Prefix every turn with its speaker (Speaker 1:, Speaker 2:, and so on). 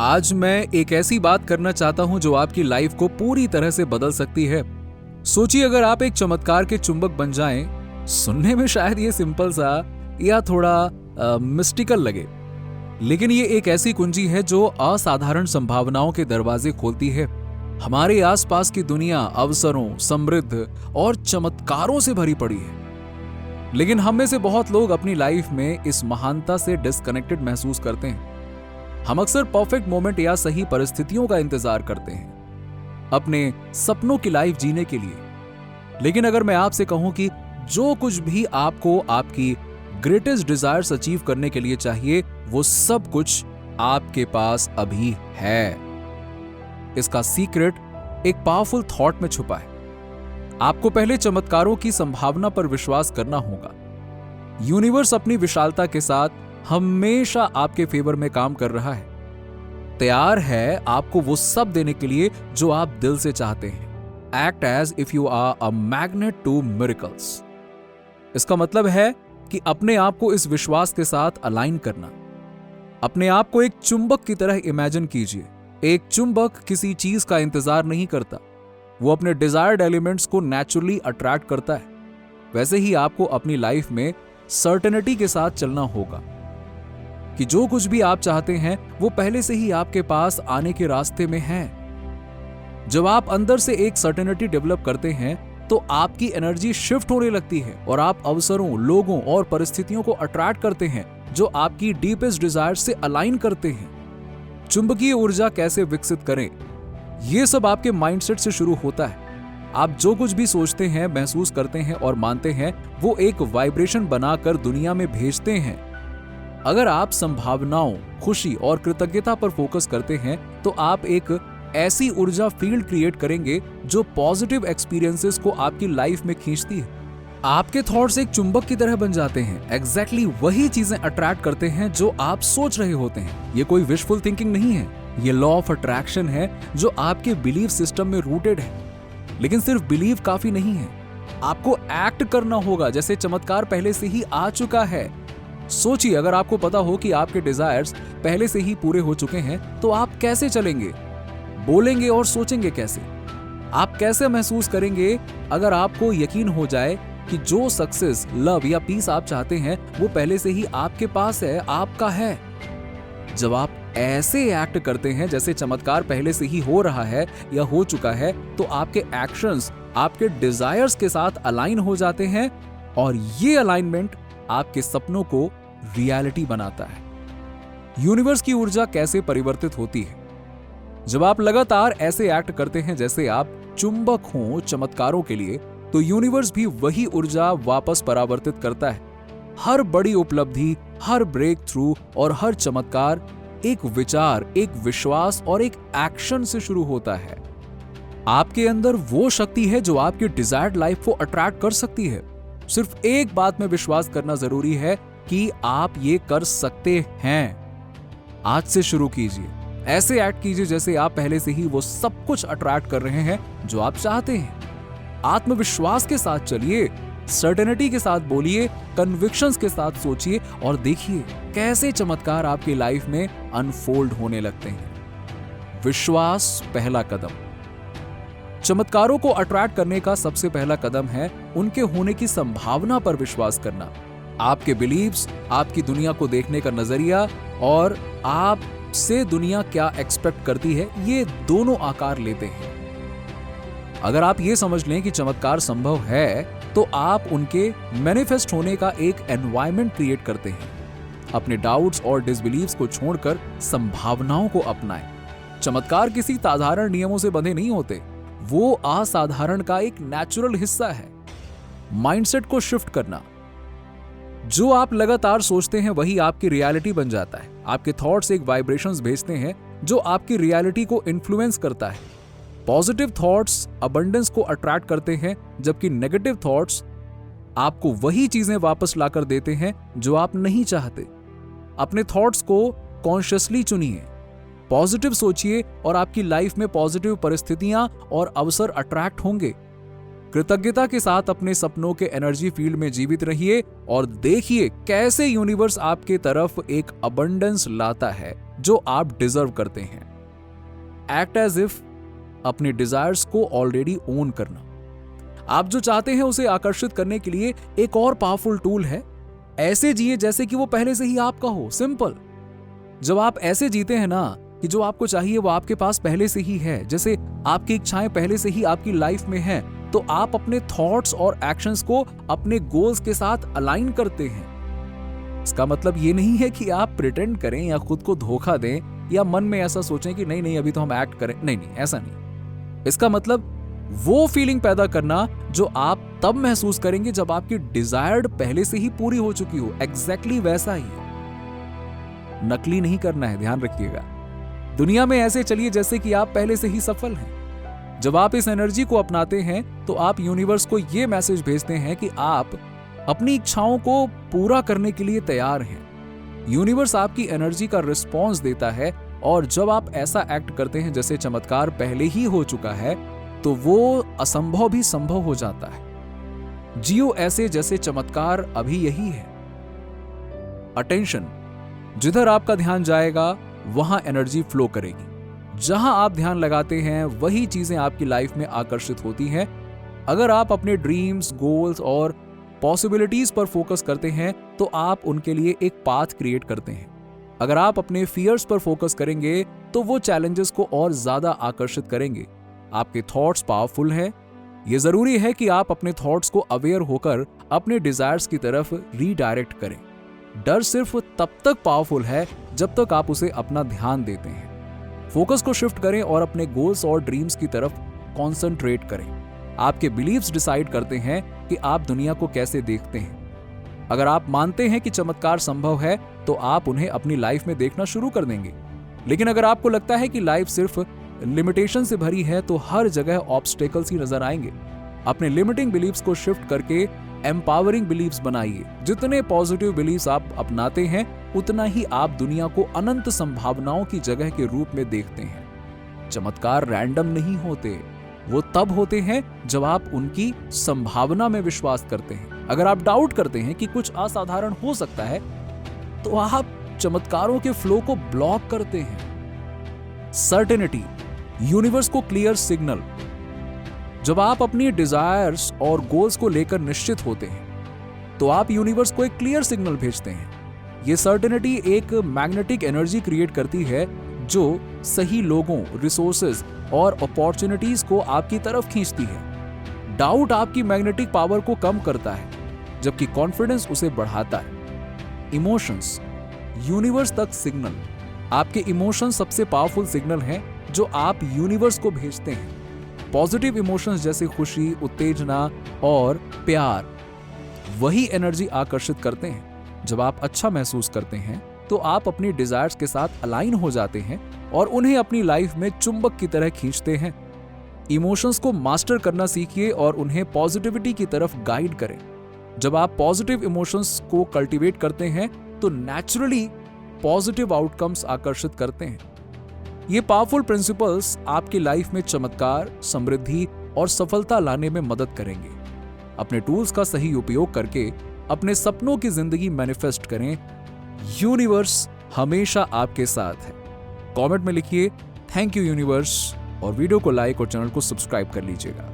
Speaker 1: आज मैं एक ऐसी बात करना चाहता हूं जो आपकी लाइफ को पूरी तरह से बदल सकती है। सोचिए अगर आप एक चमत्कार के चुंबक बन जाएं। सुनने में शायद ये सिंपल सा या थोड़ा मिस्टिकल लगे, लेकिन ये एक ऐसी कुंजी है जो असाधारण संभावनाओं के दरवाजे खोलती है। हमारे आसपास की दुनिया अवसरों, समृद्ध और चमत्कारों से भरी पड़ी है, लेकिन हम में से बहुत लोग अपनी लाइफ में इस महानता से डिस्कनेक्टेड महसूस करते हैं। हम अक्सर परफेक्ट मोमेंट या सही परिस्थितियों का इंतजार करते हैं अपने सपनों की लाइफ जीने के लिए। लेकिन अगर मैं आपसे कहूं कि जो कुछ भी आपको आपकी ग्रेटेस्ट डिजायर्स अचीव करने के लिए चाहिए, वो सब कुछ आपके पास अभी है। इसका सीक्रेट एक पावरफुल थॉट में छुपा है। आपको पहले चमत्कारों की संभावना पर विश्वास करना होगा। यूनिवर्स अपनी विशालता के साथ हमेशा आपके फेवर में काम कर रहा है, तैयार है आपको वो सब देने के लिए जो आप दिल से चाहते हैं। Act as if you are a magnet to miracles. इसका मतलब है कि अपने आप को इस विश्वास के साथ अलाइन करना। अपने आप को एक चुंबक की तरह इमेजिन कीजिए। एक चुंबक किसी चीज का इंतजार नहीं करता, वो अपने डिजायर्ड एलिमेंट्स को नेचुरली अट्रैक्ट करता है। वैसे ही आपको अपनी लाइफ में सर्टेनिटी के साथ चलना होगा कि जो कुछ भी आप चाहते हैं वो पहले से ही आपके पास आने के रास्ते में है। जब आप अंदर से एक सर्टेनिटी डेवलप करते हैं तो आपकी एनर्जी शिफ्ट होने लगती है और आप अवसरों, लोगों और परिस्थितियों को अट्रैक्ट करते हैं जो आपकी डीपेस्ट डिजायर से अलाइन करते हैं। चुंबकीय ऊर्जा कैसे विकसित करें, यह सब आपके माइंडसेट से शुरू होता है। आप जो कुछ भी सोचते हैं, महसूस करते हैं और मानते हैं, वो एक वाइब्रेशन बनाकर दुनिया में भेजते हैं। अगर आप संभावनाओं, खुशी और कृतज्ञता पर फोकस करते हैं तो आप एक ऐसी ऊर्जा फील्ड क्रिएट करेंगे जो पॉजिटिव एक्सपीरियंसेस को आपकी लाइफ में खींचती है। आपके थॉट्स एक चुंबक की तरह बन जाते हैं। एग्जैक्टली वही चीजें अट्रैक्ट करते हैं जो आप सोच रहे होते हैं। ये कोई विशफुल थिंकिंग नहीं है, ये लॉ ऑफ अट्रैक्शन है जो आपके बिलीफ सिस्टम में रूटेड है। लेकिन सिर्फ बिलीव काफी नहीं है, आपको एक्ट करना होगा जैसे चमत्कार पहले से ही आ चुका है। सोचिए अगर आपको पता हो कि आपके डिजायर्स पहले से ही पूरे हो चुके हैं तो आप कैसे चलेंगे, बोलेंगे और सोचेंगे कैसे? आप कैसे महसूस करेंगे अगर आपको यकीन हो जाए कि जो सक्सेस, लव या पीस आप चाहते हैं वो पहले से ही आपके पास है, आपका है? जब आप ऐसे एक्ट करते हैं जैसे चमत्कार पहले से ही हो रहा है या हो चुका है, तो आपके एक्शंस आपके डिजायर्स के साथ अलाइन हो जाते हैं और ये अलाइनमेंट आपके सपनों को रियलिटी बनाता है। यूनिवर्स की ऊर्जा कैसे परिवर्तित होती है? जब आप लगातार ऐसे एक्ट करते हैं जैसे आप चुंबक हों चमत्कारों के लिए, तो यूनिवर्स भी वही ऊर्जा वापस परावर्तित करता है। हर बड़ी उपलब्धि, हर ब्रेक थ्रू और हर चमत्कार एक विचार, एक विश्वास और एक एक्शन से शुरू होता है। आपके अंदर वो शक्ति है जो आपकी डिजायर्ड लाइफ को अट्रैक्ट कर सकती है। सिर्फ एक बात में विश्वास करना जरूरी है कि आप ये कर सकते हैं। आज से शुरू कीजिए, ऐसे एक्ट कीजिए जैसे आप पहले से ही वो सब कुछ अट्रैक्ट कर रहे हैं जो आप चाहते हैं। आत्मविश्वास के साथ चलिए, सर्टेनिटी के साथ बोलिए, कन्विक्शंस के साथ सोचिए और देखिए कैसे चमत्कार आपकी लाइफ में अनफोल्ड होने लगते हैं। विश्वास पहला कदम। चमत्कारों को अट्रैक्ट करने का सबसे पहला कदम है उनके होने की संभावना पर विश्वास करना। आपके बिलीव्स आपकी दुनिया को देखने का नजरिया और आपसे दुनिया क्या एक्सपेक्ट करती है, ये दोनों आकार लेते हैं। अगर आप ये समझ लें कि चमत्कार संभव है तो आप उनके मैनिफेस्ट होने का एक एनवायरनमेंट क्रिएट करते हैं। अपने डाउट्स और डिसबिलीव्स को छोड़कर संभावनाओं को अपनाएं। चमत्कार किसी साधारण नियमों से बंधे नहीं होते, वो असाधारण का एक नेचुरल हिस्सा है। माइंडसेट को शिफ्ट करना। जो आप लगातार सोचते हैं वही आपकी रियलिटी बन जाता है। आपके थॉट्स एक वाइब्रेशंस भेजते हैं जो आपकी रियलिटी को इन्फ्लुएंस करता है। पॉजिटिव थॉट्स अबंडेंस को अट्रैक्ट करते हैं, जबकि नेगेटिव थॉट्स आपको वही चीजें वापस लाकर देते हैं जो आप नहीं चाहते। अपने थॉट्स को कॉन्शियसली चुनिए, पॉजिटिव सोचिए और आपकी लाइफ में पॉजिटिव परिस्थितियां और अवसर अट्रैक्ट होंगे। कृतज्ञता के साथ अपने सपनों के एनर्जी फील्ड में जीवित रहिए और देखिए कैसे यूनिवर्स आपके तरफ एक अबंडेंस लाता है जो आप डिजर्व करते हैं। एक्ट एज इफ अपने डिजायर्स को ऑलरेडी ओन करना। आप जो चाहते हैं उसे आकर्षित करने के लिए एक और पावरफुल टूल है, ऐसे जिए जैसे कि वो पहले से ही आपका हो। सिंपल। जब आप ऐसे जीते हैं ना कि जो आपको चाहिए वो आपके पास पहले से ही है, जैसे आपकी इच्छाएं पहले से ही आपकी लाइफ में हैं, तो आप अपने थॉट्स और एक्शंस को अपने गोल्स के साथ अलाइन करते हैं। इसका मतलब ये नहीं है कि आप प्रिटेंड करें या खुद को धोखा दें या मन में ऐसा सोचें कि नहीं अभी तो हम एक्ट करें। नहीं, ऐसा नहीं। इसका मतलब वो फीलिंग पैदा करना जो आप तब महसूस करेंगे जब आपकी डिजायर्ड पहले से ही पूरी हो चुकी हो। एग्जैक्टली वैसा ही। नकली नहीं करना है, ध्यान रखिएगा। दुनिया में ऐसे चलिए जैसे कि आप पहले से ही सफल हैं। जब आप इस एनर्जी को अपनाते हैं तो आप यूनिवर्स को यह मैसेज भेजते हैं कि आप अपनी इच्छाओं को पूरा करने के लिए तैयार हैं। यूनिवर्स आपकी एनर्जी का रिस्पॉन्स देता है और जब आप ऐसा एक्ट करते हैं जैसे चमत्कार पहले ही हो चुका है तो वो असंभव भी संभव हो जाता है। जियो ऐसे जैसे चमत्कार अभी यही है। अटेंशन। जिधर आपका ध्यान जाएगा वहां एनर्जी फ्लो करेगी। जहां आप ध्यान लगाते हैं वही चीजें आपकी लाइफ में आकर्षित होती हैं। अगर आप अपने ड्रीम्स, गोल्स और पॉसिबिलिटीज पर फोकस करते हैं तो आप उनके लिए एक पाथ क्रिएट करते हैं। अगर आप अपने फियर्स पर फोकस करेंगे तो वो चैलेंजेस को और ज्यादा आकर्षित करेंगे। आपके थॉट्स पावरफुल हैं। यह जरूरी है कि आप अपने थॉट्स को अवेयर होकर अपने डिजायर्स की तरफ रीडायरेक्ट करें। डर सिर्फ तब तक पावरफुल है जब तक आप उसे अपना ध्यान देते हैं। फोकस को शिफ्ट करें और अपने गोल्स और ड्रीम्स की तरफ कॉन्सेंट्रेट करें। आपके बिलीव्स डिसाइड करते हैं कि आप दुनिया को कैसे देखते हैं। अगर आप मानते हैं कि चमत्कार संभव है तो आप उन्हें अपनी लाइफ में देखना शुरू कर देंगे। लेकिन अगर आपको लगता है कि लाइफ सिर्फ लिमिटेशन से भरी है तो हर जगह ऑब्स्टेकल्स ही नजर आएंगे। अपने लिमिटिंग बिलीव्स को शिफ्ट करके एम्पावरिंग बिलीव्स बनाइए। जितने पॉजिटिव बिलीव्स आप अपनाते हैं उतना ही आप दुनिया को अनंत संभावनाओं की जगह के रूप में देखते हैं। चमत्कार रैंडम नहीं होते, वो तब होते हैं जब आप उनकी संभावना में विश्वास करते हैं। अगर आप डाउट करते हैं कि कुछ असाधारण हो सकता है तो आप चमत्कारों के फ्लो को ब्लॉक करते हैं। सर्टेनिटी। यूनिवर्स को क्लियर सिग्नल। जब आप अपनी डिजायर्स और गोल्स को लेकर निश्चित होते हैं तो आप यूनिवर्स को एक क्लियर सिग्नल भेजते हैं। यह सर्टेनिटी एक मैग्नेटिक एनर्जी क्रिएट करती है जो सही लोगों, रिसोर्सेज और अपॉर्चुनिटीज को आपकी तरफ खींचती है। डाउट आपकी मैग्नेटिक पावर को कम करता है जबकि कॉन्फिडेंस उसे बढ़ाता है। इमोशंस। यूनिवर्स तक सिग्नल। आपके इमोशंस सबसे पावरफुल सिग्नल हैं जो आप यूनिवर्स को भेजते हैं। पॉजिटिव इमोशंस जैसे खुशी, उत्तेजना और प्यार वही एनर्जी आकर्षित करते हैं। जब आप अच्छा महसूस करते हैं तो आप अपनी डिजायर्स के साथ अलाइन हो जाते हैं और उन्हें अपनी लाइफ में चुंबक की तरह खींचते हैं। इमोशंस को मास्टर करना सीखिए और उन्हें पॉजिटिविटी की तरफ गाइड करें। जब आप पॉजिटिव इमोशंस को कल्टीवेट करते हैं तो नेचुरली पॉजिटिव आउटकम्स आकर्षित करते हैं। ये पावरफुल प्रिंसिपल्स आपकी लाइफ में चमत्कार, समृद्धि और सफलता लाने में मदद करेंगे। अपने टूल्स का सही उपयोग करके अपने सपनों की जिंदगी मैनिफेस्ट करें। यूनिवर्स हमेशा आपके साथ है। कमेंट में लिखिए थैंक यू यूनिवर्स और वीडियो को लाइक और चैनल को सब्सक्राइब कर लीजिएगा।